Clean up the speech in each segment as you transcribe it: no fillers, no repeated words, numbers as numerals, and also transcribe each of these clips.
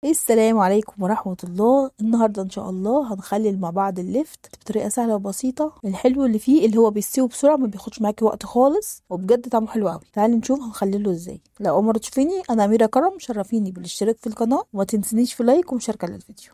السلام عليكم ورحمة الله. النهاردة ان شاء الله هنخلل مع بعض اللفت بطريقة سهلة وبسيطة. الحلو اللي فيه اللي هو بيستوي بسرعة، ما بياخدش معاكي وقت خالص، وبجد طعمه حلو قوي. تعالي نشوف هنخلله ازاي. لو اول مرة تشوفيني، انا أميرة كرم، شرفيني بالاشتراك في القناة وما تنسنيش في لايك ومشاركة للفيديو.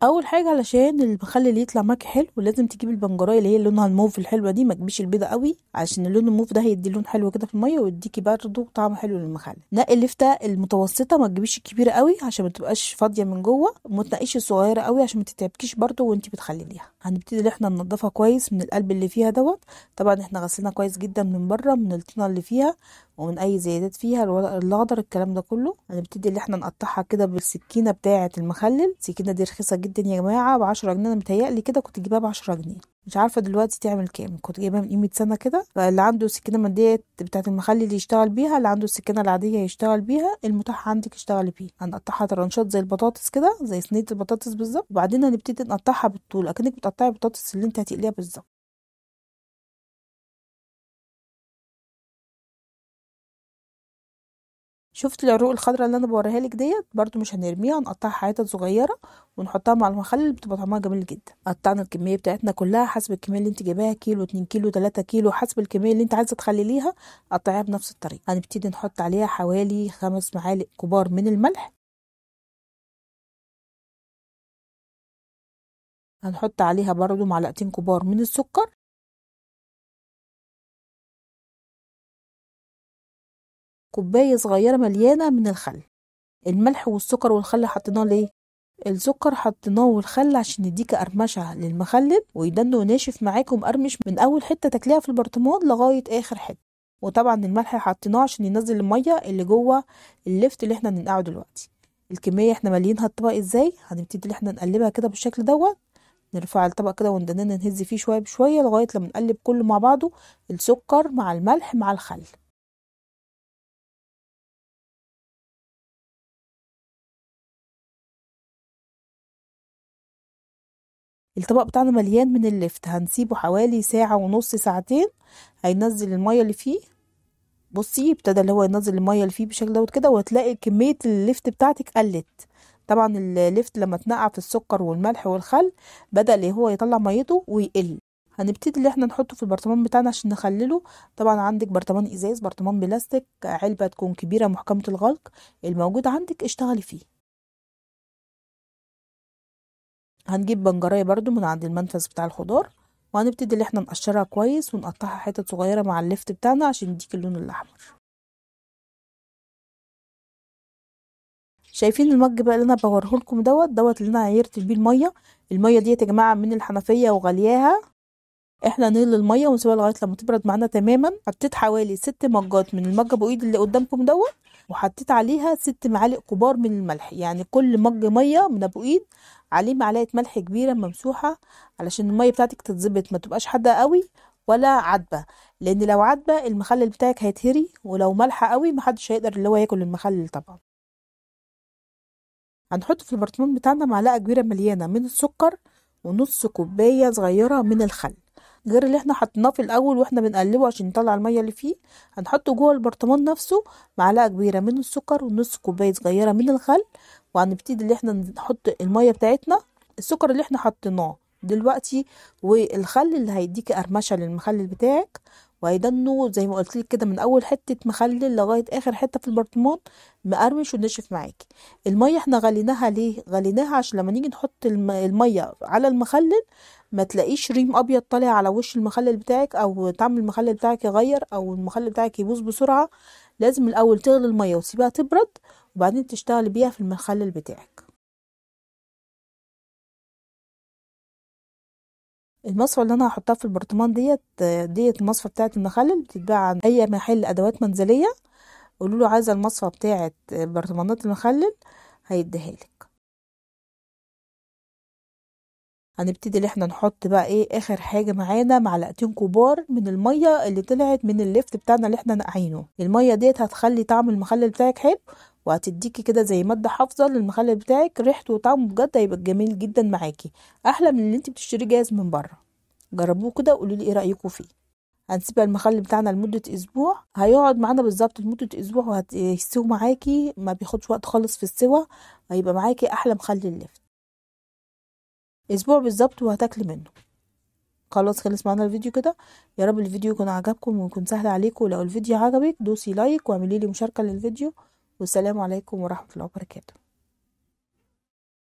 اول حاجه علشان المخلل يطلع معاكي حلو لازم تجيبي البنجرايه اللي هي لونها الموف الحلوه دي، ما تجيبيش البيضه قوي علشان اللون الموف ده هيدي لون حلو كده في الميه ويديكي برضه طعم حلو للمخلل. نقي اللفته المتوسطه، ما تجيبيش الكبيره قوي عشان ما تبقاش فاضيه من جوه، وما تنقيش الصغيره قوي عشان ما تتعبكيش برضه وانتي بتخلليها. هنبتدي ان احنا ننضفها كويس من القلب اللي فيها دوت. طبعا احنا غسلنا كويس جدا من بره، من الطينه اللي فيها ومن اي زيادات فيها، الورق الاخضر الكلام ده كله. هنبتدي ان احنا نقطعها كده بالسكينه بتاعه المخلل. السكينه دي رخيصه جدا يا جماعه، ب10 جنيه. انا متهيألي كده كنت جايباها ب10 جنيه، مش عارفه دلوقتي تعمل كام. كنت جايباها من قيمه سنه كده. فاللي عنده سكينه من ديت بتاعه المخلل يشتغل بيها، اللي عنده السكينه العاديه يشتغل بيها، المتاح عندك اشتغلي بيه. هنقطعها طرنشات زي البطاطس كده، زي صينيه البطاطس بالظبط. وبعدين هنبتدي نقطعها بالطول اكنك بتقطعي البطاطس اللي انت هتقليها بالظبط. شفت العروق الخضراء اللي انا بوريها لك ديت؟ برضو مش هنرميها، هنقطعها حتت صغيره ونحطها مع المخلل، بتبقى طعمها جميل جدا. قطعنا الكميه بتاعتنا كلها حسب الكميه اللي انت جايباها، كيلو 2 كيلو 3 كيلو، حسب الكميه اللي انت عايزه تخلليها قطعيها بنفس الطريقه. هنبتدي نحط عليها حوالي 5 معالق كبار من الملح. هنحط عليها برضو معلقتين كبار من السكر. كوبايه صغيره مليانه من الخل. الملح والسكر والخل حطيناه ليه؟ السكر حطيناه والخل عشان يديك قرمشه للمخلل ويدنه ناشف معاك ومقرمش من اول حته تاكليها في البرطمان لغايه اخر حته. وطبعا الملح حطيناه عشان ينزل الميه اللي جوه اللفت اللي احنا هننقعه دلوقتي. الكميه احنا مالينها الطبق ازاي؟ هنبتدي ان احنا نقلبها كده بالشكل دوت. نرفع الطبق كده وندننا نهز فيه شويه بشويه لغايه لما نقلب كله مع بعضه، السكر مع الملح مع الخل. الطبق بتاعنا مليان من اللفت، هنسيبه حوالي ساعة ونص ساعتين. هينزل المية اللي فيه. بصي ابتدى اللي هو ينزل المية اللي فيه بالشكل دوت كده، وهتلاقي كمية اللفت بتاعتك قلت. طبعا اللفت لما اتنقع في السكر والملح والخل بدأ اللي هو يطلع ميته ويقل. هنبتدي اللي احنا نحطه في البرطمان بتاعنا عشان نخلله. طبعا عندك برطمان ازاز، برطمان بلاستيك، علبة تكون كبيرة محكمة الغلق، الموجود عندك اشتغلي فيه. هنجيب بنجرية برضو من عند المنفذ بتاع الخضار، وهنبتدي اللي احنا نقشرها كويس ونقطعها حتت صغيرة مع اللفت بتاعنا عشان يديك اللون الأحمر. شايفين المج بقى اللي انا بوريهولكم دوت اللي انا عيرت بيه المية. المية ديت يا جماعة من الحنفية وغلياها. احنا نغلي المية ونسيبها لغاية لما تبرد معانا تماما. حطيت حوالي 6 مجات من المج ابو ايد اللي قدامكم دوت، وحطيت عليها 6 معالق كبار من الملح. يعني كل مج مية من ابو ايد عليه معلقة ملح كبيرة ممسوحة، علشان المية بتاعتك تتظبط، ما تبقاش حادة قوي ولا عدبة. لان لو عدبة المخلل بتاعك هيتهري، ولو مالحة قوي محدش هيقدر اللي هو ياكل المخلل طبعا. هنحط في البرطمان بتاعنا معلقة كبيرة مليانة من السكر، ونص كوباية صغيرة من الخل، غير اللي احنا حطيناه في الاول واحنا بنقلبه عشان نطلع المية اللي فيه. هنحطه جوه البرطمان نفسه معلقة كبيرة من السكر ونص كوباية صغيرة من الخل. وهنبتدي اللي احنا نحط المية بتاعتنا، السكر اللي احنا حطيناه دلوقتي والخل اللي هيديكي قرمشة للمخلل بتاعك، وهيدنه زي ما قلت لك كده من اول حتة مخلل لغاية اخر حتة في البرطمان مقرمش ونشف معاكي. المية احنا غليناها ليه؟ غليناها عشان لما نيجي نحط المية على المخلل ما تلاقيش ريم ابيض طالع على وش المخلل بتاعك، او طعم المخلل بتاعك يغير، او المخلل بتاعك يبوظ بسرعة. لازم الاول تغلي المية وتسيبها تبرد، وبعدين تشتغلي بيها في المخلل بتاعك. المصفى اللي انا هحطها في البرطمان ديت المصفى بتاعه المخلل، بتتباع عند اي محل ادوات منزليه. قولوا له عايزه المصفى بتاعه برطمانات المخلل، هيديها لك. هنبتدي ان احنا نحط بقى ايه اخر حاجه معانا، معلقتين كبار من الميه اللي طلعت من اللفت بتاعنا اللي احنا نقعينه. الميه ديت هتخلي طعم المخلل بتاعك حلو، وهتديكي كده زي ماده حافظه للمخلل بتاعك، ريحته وطعمه بجد هيبقى جميل جدا معاكي، احلى من اللي انت بتشتريه جاهز من بره. جربوه كده وقولوا لي ايه رايكم فيه. هنسيب المخلل بتاعنا لمدة اسبوع، هيقعد معانا بالظبط لمدة اسبوع وهيستوي معاكي، ما بياخدش وقت خالص في السوا، هيبقى معاكي احلى مخلل لفت. اسبوع بالظبط وهتاكلي منه. خلاص خلص معانا الفيديو كده. يا رب الفيديو يكون عجبكم ويكون سهل عليكم. لو الفيديو عجبك دوسي لايك واعملي لي مشاركة للفيديو، والسلام عليكم ورحمة الله وبركاته.